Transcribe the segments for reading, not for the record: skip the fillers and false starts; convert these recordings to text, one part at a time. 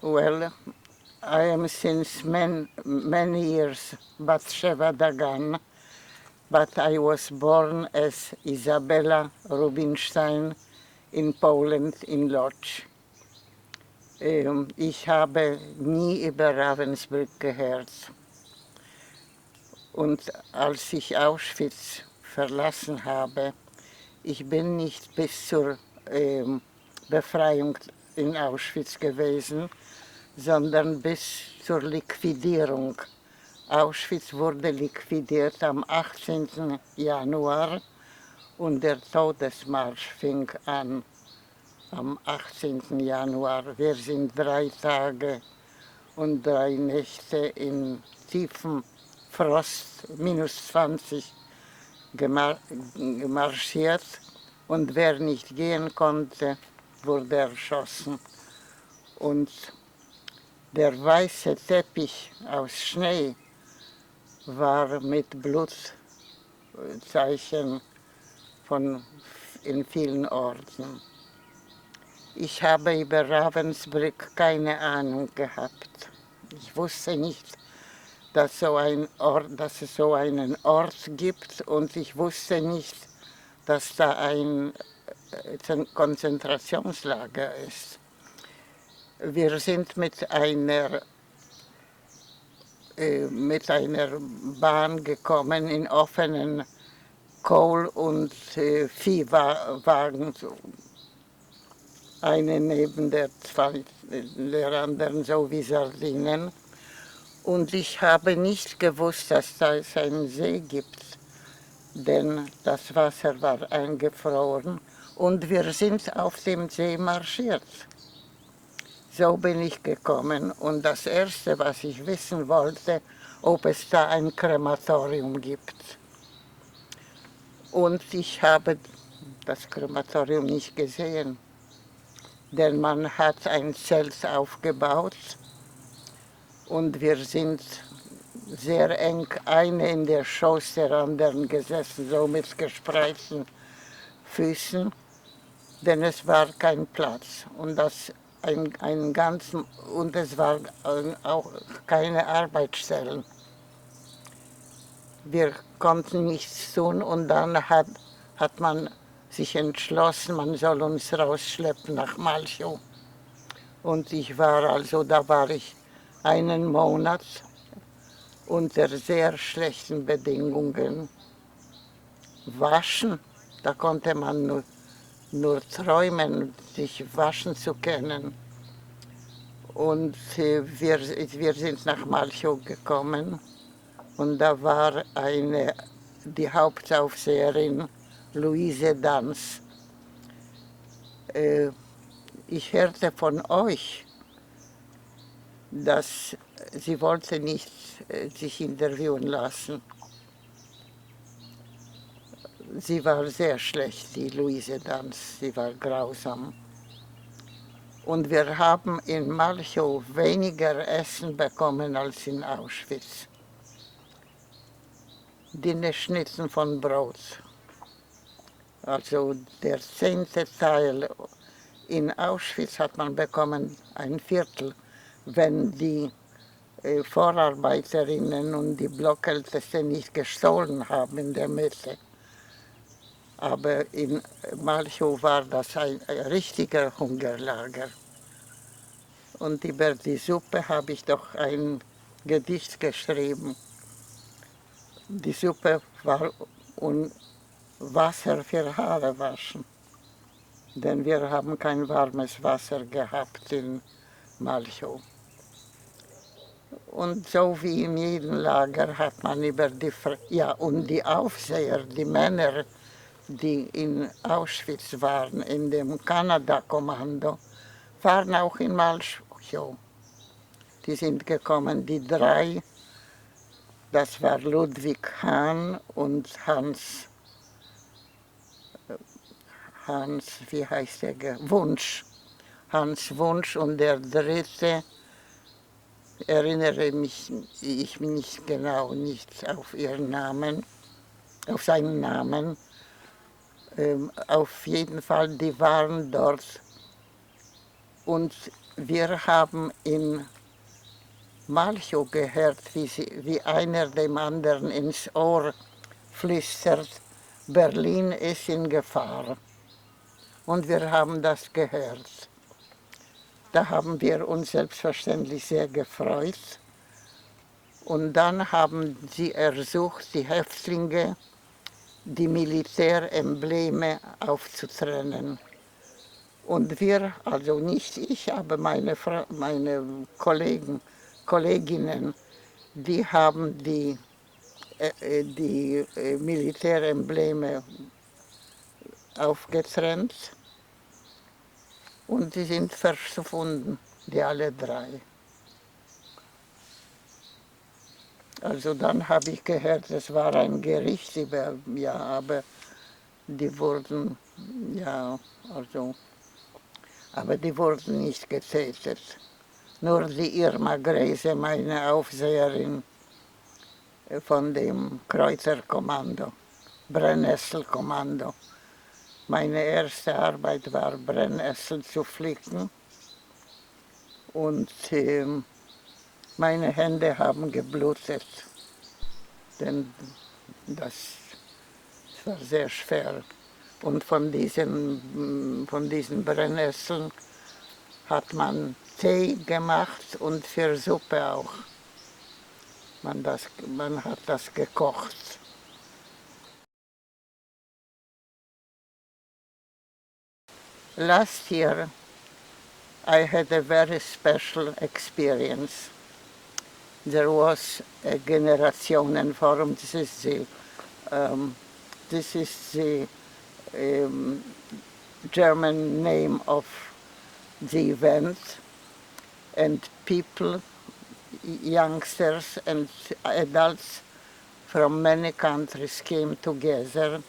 Well, I am since many years Batsheva Dagan, but I was born as Isabella Rubinstein in Poland, in Lodz. Ich habe nie über Ravensbrück gehört. Und als ich Auschwitz verlassen habe, ich bin nicht bis zur Befreiung in Auschwitz gewesen, sondern bis zur Liquidierung. Auschwitz wurde liquidiert am 18. Januar und der Todesmarsch fing an am 18. Januar. Wir sind 3 Tage und 3 Nächte in tiefem Frost, minus 20, gemarschiert und wer nicht gehen konnte, wurde erschossen. Und der weiße Teppich aus Schnee war mit Blutzeichen in vielen Orten. Ich habe über Ravensbrück keine Ahnung gehabt. Ich wusste nicht, dass es so einen Ort gibt, und ich wusste nicht, dass da ein Konzentrationslager ist. Wir sind mit einer Bahn gekommen in offenen Kohl- und Viehwagen, eine neben der anderen, so wie Sardinen. Und ich habe nicht gewusst, dass da es einen See gibt, denn das Wasser war eingefroren und wir sind auf dem See marschiert. So bin ich gekommen und das Erste, was ich wissen wollte, ob es da ein Krematorium gibt. Und ich habe das Krematorium nicht gesehen, denn man hat ein Zelt aufgebaut und wir sind sehr eng, eine in der Schoß der anderen gesessen, so mit gespreizten Füßen, denn es war kein Platz. Und und es waren auch keine Arbeitsstellen. Wir konnten nichts tun und dann hat man sich entschlossen, man soll uns rausschleppen nach Malchow. Und da war ich einen Monat unter sehr schlechten Bedingungen. Waschen, da konnte man nur träumen, sich waschen zu können. Und wir sind nach Malchow gekommen und da war die Hauptaufseherin Luise Danz. Ich hörte von euch, dass sie wollte nicht sich interviewen lassen. Sie war sehr schlecht, die Luise Danz, sie war grausam. Und wir haben in Malchow weniger Essen bekommen als in Auschwitz. Die Schnitten von Brot. Also der 10. Teil. In Auschwitz hat man bekommen ein Viertel, wenn die Vorarbeiterinnen und die Blockälteste nicht gestohlen haben in der Mitte. Aber in Malchow war das ein richtiger Hungerlager. Und über die Suppe habe ich doch ein Gedicht geschrieben. Die Suppe war Wasser für Haare waschen, denn wir haben kein warmes Wasser gehabt in Malchow. Und so wie in jedem Lager hat man und die Aufseher, die Männer, die in Auschwitz waren, in dem Kanada-Kommando, waren auch in Malchow. Die sind gekommen, die 3, das war Ludwig Hahn und Hans, wie heißt der, Wunsch. Hans Wunsch, und der 3., erinnere mich ich nicht genau nicht auf ihren Namen, auf seinen Namen. Auf jeden Fall, die waren dort und wir haben in Malchow gehört, wie einer dem anderen ins Ohr flüstert, Berlin ist in Gefahr. Und wir haben das gehört. Da haben wir uns selbstverständlich sehr gefreut. Und dann haben sie ersucht, die Häftlinge, die Militärembleme aufzutrennen. Und wir, also nicht ich, aber meine Kolleginnen, die haben die Militärembleme aufgetrennt und die sind verschwunden, die alle drei. Also dann habe ich gehört, es war ein Gericht, ja, aber die wurden, ja, also, aber die wurden nicht getötet. Nur die Irma Greise, meine Aufseherin von dem Kreuzerkommando, Brennnesselkommando. Meine erste Arbeit war, Brennnessel zu flicken und meine Hände haben geblutet, denn das war sehr schwer. Und von diesen Brennnesseln hat man Tee gemacht und für Suppe auch. Man hat das gekocht. Last year I had a very special experience. There was a Generationenforum. This is the German name of the event, and people, youngsters and adults from many countries came together,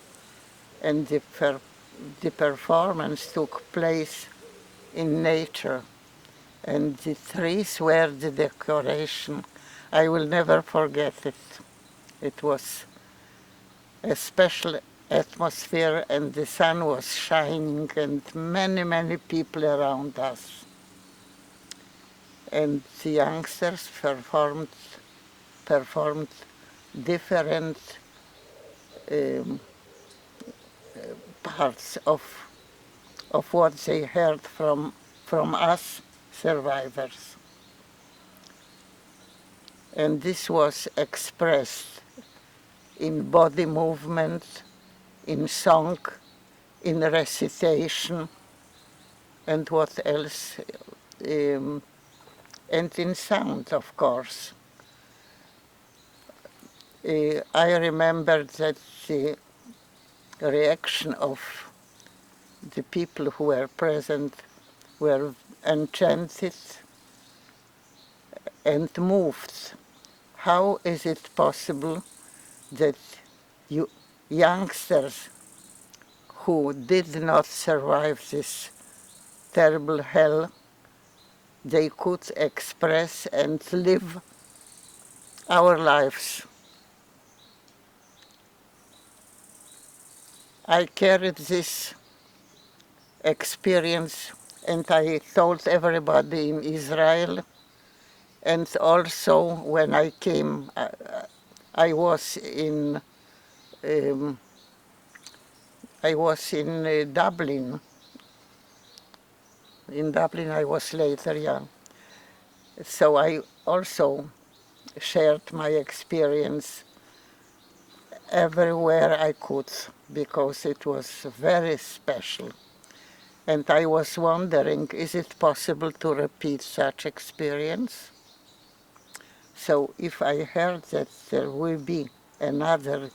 and the performance took place in nature, and the trees were the decoration. I will never forget it. It was a special atmosphere, and the sun was shining, and many people around us. And the youngsters performed different parts of what they heard from us survivors. And this was expressed in body movement, in song, in recitation, and what else? And in sound, of course. I remember that the reaction of the people who were present were enchanted and moved. How is it possible that you youngsters who did not survive this terrible hell, they could express and live our lives? I carried this experience and I told everybody in Israel, and also when I came, I was in Dublin. In Dublin I was later, yeah. So I also shared my experience everywhere I could, because it was very special. And I was wondering, is it possible to repeat such experience? So if I heard that there will be another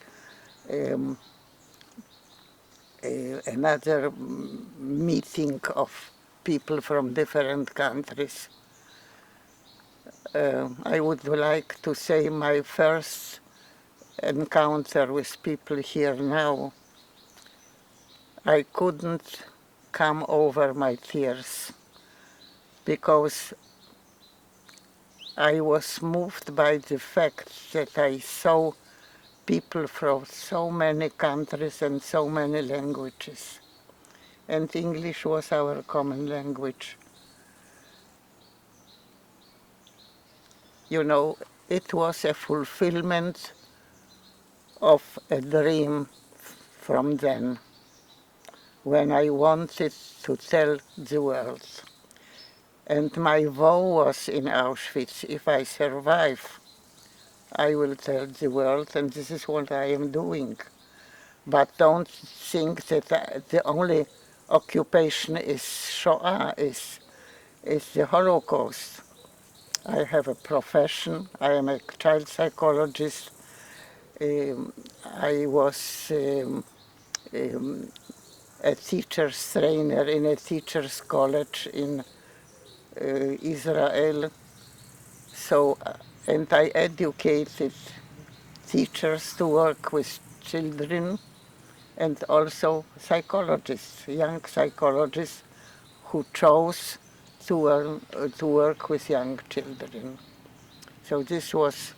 meeting of people from different countries, I would like to say my first encounter with people here now, I couldn't come over my tears, because I was moved by the fact that I saw people from so many countries and so many languages. And English was our common language. you know, it was a fulfillment of a dream from then, when I wanted to tell the world. And my vow was in Auschwitz, if I survive, I will tell the world, and this is what I am doing. But don't think that the only occupation is Shoah, is the Holocaust. I have a profession. I am a child psychologist. I was a teacher's trainer in a teacher's college in Israel. So, and I educated teachers to work with children, and also psychologists, young psychologists who chose to work with young children. So this was,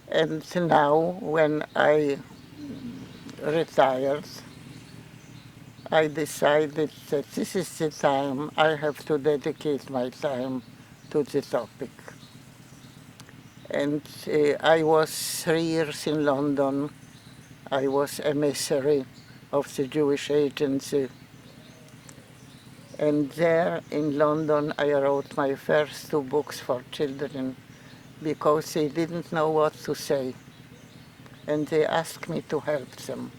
and now when I retired, I decided that this is the time I have to dedicate my time to the topic. And I was 3 years in London. I was emissary of the Jewish Agency. And there in London I wrote my first 2 books for children because they didn't know what to say. And they asked me to help them.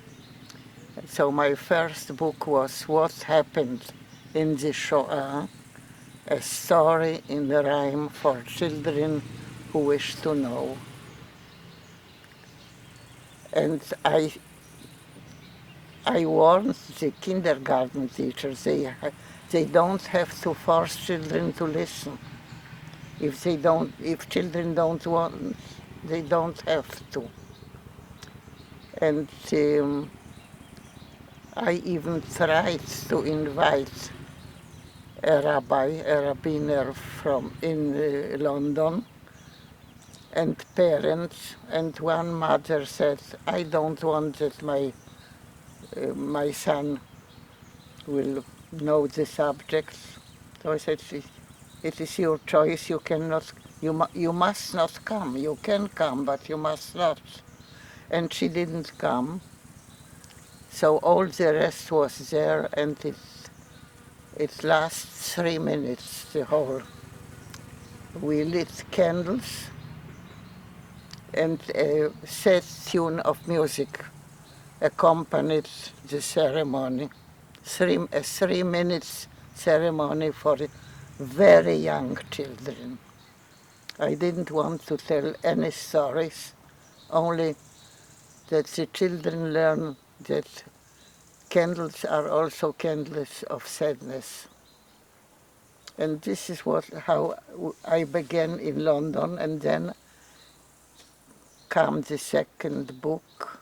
So my first book was What Happened in the Shoah, a story in rhyme for children who wish to know. And I warned the kindergarten teachers, they don't have to force children to listen. If children don't want, they don't have to. And I even tried to invite a rabbiner in London, and parents, and one mother said, I don't want that my son will know the subject. So I said, it is your choice, you must not come. You can come, but you must not. And she didn't come. So all the rest was there, and it lasts 3 minutes, the whole. We lit candles, and a set tune of music accompanied the ceremony. A 3 minutes ceremony for very young children. I didn't want to tell any stories, only that the children learn that candles are also candles of sadness. And this is how I began in London, and then comes the second book,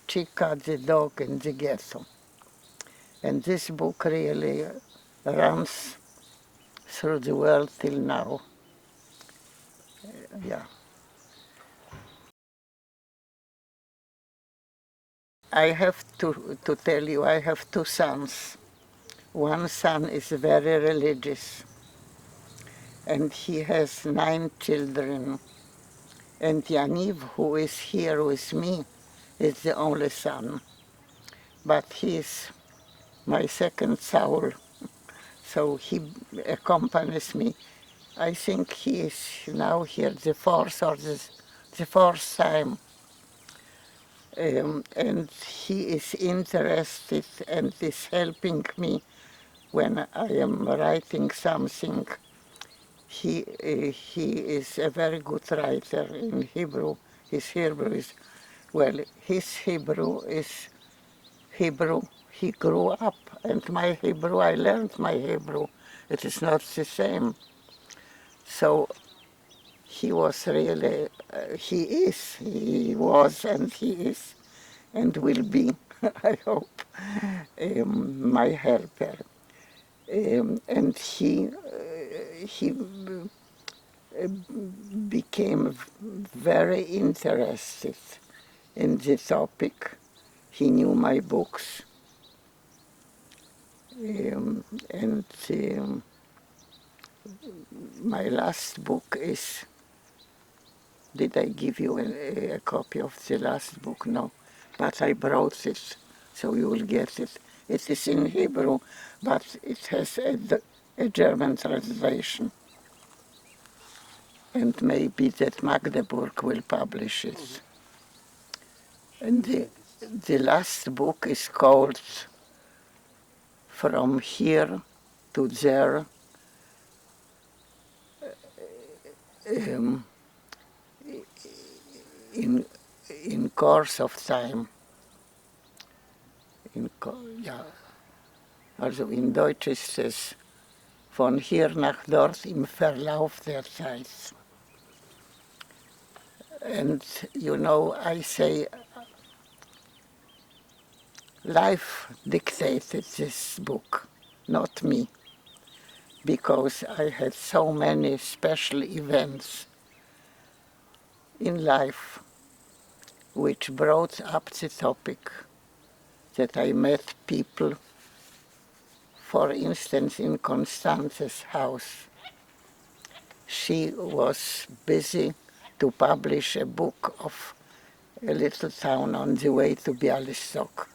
Chica the Dog in the Ghetto. And this book really runs through the world till now. Yeah. I have to tell you, I have 2 sons. One son is very religious, and he has 9 children. And Yaniv, who is here with me, is the only son. But he is my second soul, so he accompanies me. I think he is now here the 4th time. And he is interested and is helping me when I am writing something. He is a very good writer in Hebrew. His Hebrew is, his Hebrew is Hebrew he grew up, and my Hebrew, I learned my Hebrew. It is not the same. So he was really, he was, and he is, and will be, I hope, my helper. And he became very interested in the topic. He knew my books, and My last book is, did I give you a copy of the last book? No, but I brought it, so you will get it. It is in Hebrew, but it has a German translation. And maybe that Magdeburg will publish it. And the last book is called From Here to There, um, in course of time. Ja, also in Deutsch ist es von hier nach dort im Verlauf der Zeit. And you know, I say life dictated this book, not me, because I had so many special events in life which brought up the topic that I met people, for instance, in Constanze's house. She was busy to publish a book of a little town on the way to Bialystok.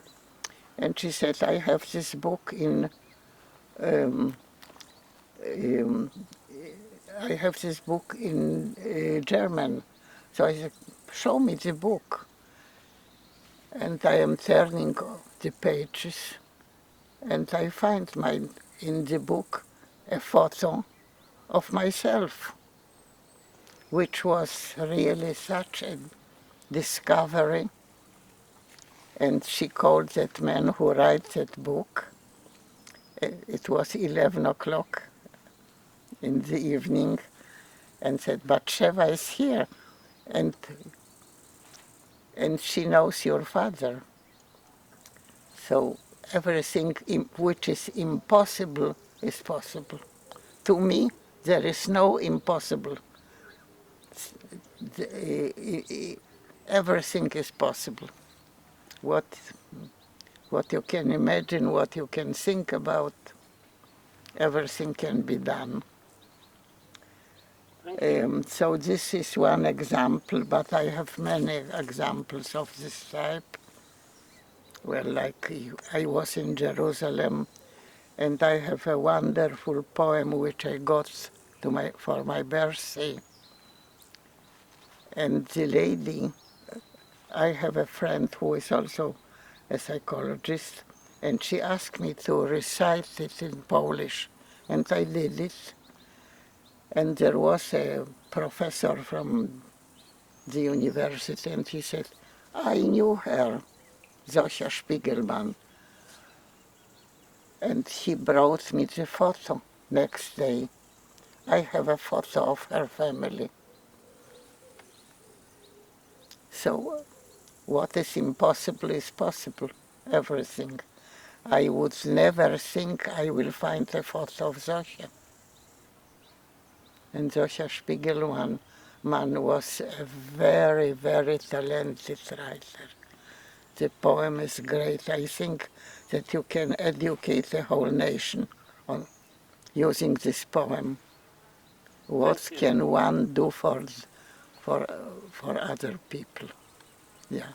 And she said, I have this book in I have this book in German. So I said, show me the book. And I am turning the pages, and I find in the book a photo of myself, which was really such a discovery. And she called that man who writes that book. It was 11 o'clock in the evening, and said, Batsheva is here, and she knows your father. So everything which is impossible is possible. To me, there is no impossible. Everything is possible. What you can imagine, what you can think about, everything can be done. So this is one example, but I have many examples of this type. Well, like I was in Jerusalem, and I have a wonderful poem which I got for my birthday. And the lady, I have a friend who is also a psychologist, and she asked me to recite it in Polish, and I did it. And there was a professor from the university, and he said, I knew her, Zosia Spiegelman. And he brought me the photo next day. I have a photo of her family. So what is impossible is possible, everything. I would never think I will find a photo of Zosia. And Zosia Spiegelman was a very, very talented writer. The poem is great. I think that you can educate the whole nation on using this poem. What can one do for other people? Yeah.